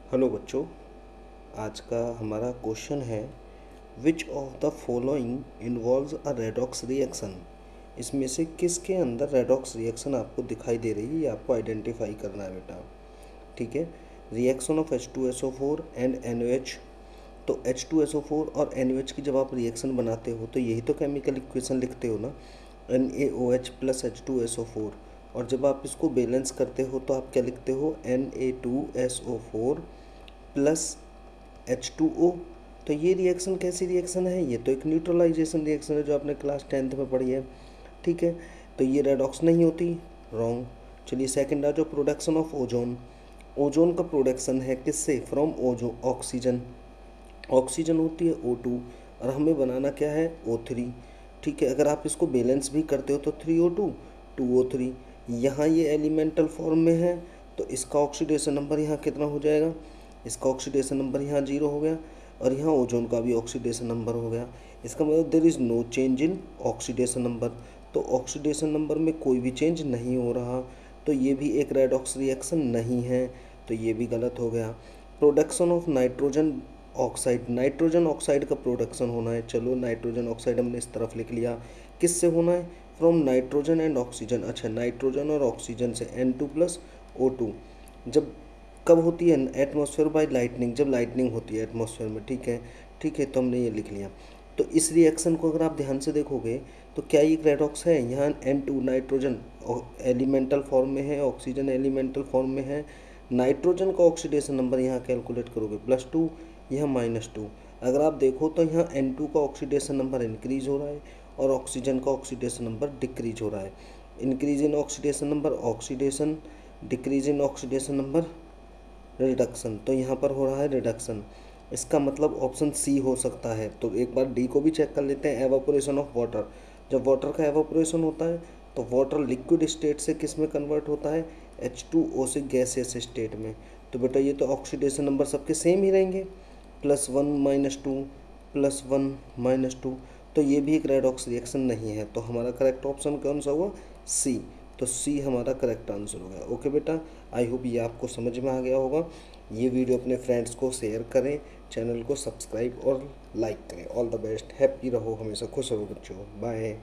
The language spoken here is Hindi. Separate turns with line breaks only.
हेलो बच्चों, आज का हमारा क्वेश्चन है which of the following involves a redox reaction. इसमें से किसके अंदर रेडॉक्स रिएक्शन आपको दिखाई दे रही है, ये आपको आइडेंटिफाई करना है बेटा। ठीक है। Reaction of H2SO4 and NaOH। तो H2SO4 और NaOH की जब आप रिएक्शन बनाते हो तो यही तो केमिकल इक्वेशन लिखते हो ना, NaOH प्लस H2SO4। और जब आप इसको बैलेंस करते हो तो आप क्या लिखते हो, Na2SO4 प्लस H2O। तो ये रिएक्शन कैसी रिएक्शन है, ये तो एक न्यूट्रलाइजेशन रिएक्शन है जो आपने क्लास 10th में पढ़ी है। ठीक है, तो ये रेडॉक्स नहीं होती, रॉन्ग। चलिए सेकंड आ जो प्रोडक्शन ऑफ ओजोन। ओजोन का प्रोडक्शन है किससे, फ्रॉम ओजो ऑक्सीजन। ऑक्सीजन होती है O2 और हमें बनाना क्या है, O3। ठीक है, अगर आप इसको बैलेंस भी करते हो तो 3O2 2O3। यहाँ ये एलिमेंटल फॉर्म में है तो इसका ऑक्सीडेशन नंबर यहाँ कितना हो जाएगा, इसका ऑक्सीडेशन नंबर यहाँ 0 हो गया और यहाँ ओजोन का भी ऑक्सीडेशन नंबर हो गया। इसका मतलब there is no change in oxidation number. तो ऑक्सीडेशन नंबर में कोई भी चेंज नहीं हो रहा, तो ये भी एक रेडॉक्स रिएक्शन नहीं है, तो ये भी गलत हो गया। Production of nitrogen oxide, nitrogen oxide का प्रोडक्शन होना है। चलो नाइट्रोजन ऑक्साइड हमने इस तरफ लिख लिया, किससे होना है, फ्रॉम नाइट्रोजन एंड ऑक्सीजन। अच्छा, नाइट्रोजन और ऑक्सीजन से N2 प्लस O2। जब कब होती है, एटमॉस्फेयर बाय लाइटनिंग, जब लाइटनिंग होती है एटमॉस्फेयर में। ठीक है, ठीक है, तो हमने ये लिख लिया। तो इस रिएक्शन को अगर आप ध्यान से देखोगे तो क्या ये रेडॉक्स है, यहाँ N2 नाइट्रोजन एलिमेंटल फॉर्म में है, ऑक्सीजन एलिमेंटल फॉर्म में है। नाइट्रोजन का ऑक्सीडेशन नंबर यहाँ कैलकुलेट करोगे +2, यहाँ -2। अगर आप देखो तो यहाँ N2 का ऑक्सीडेशन नंबर इंक्रीज हो रहा है और ऑक्सीजन का ऑक्सीडेशन नंबर डिक्रीज हो रहा है। Increase in oxidation number oxidation, decrease in oxidation number reduction. तो यहाँ पर हो रहा है रिडक्शन, इसका मतलब ऑप्शन सी हो सकता है। तो एक बार डी को भी चेक कर लेते हैं, एवापोरेशन ऑफ वाटर। जब वाटर का एवापोरेशन होता है तो वाटर लिक्विड स्टेट से किस में कन्वर्ट होता है, H2O से गैसियस स्टेट में। तो बेटा ये तो ऑक्सीडेशन नंबर सबके सेम ही रहेंगे, +1 -2 +1 -2। तो ये भी एक रेडॉक्स रिएक्शन नहीं है। तो हमारा करेक्ट ऑप्शन कौन सा हुआ, सी। तो सी हमारा करेक्ट आंसर हो गया। ओके बेटा, आई होप ये आपको समझ में आ गया होगा। ये वीडियो अपने फ्रेंड्स को शेयर करें, चैनल को सब्सक्राइब और लाइक करें। ऑल द बेस्ट, हैप्पी रहो, हमेशा खुश रहो बच्चों, बाय।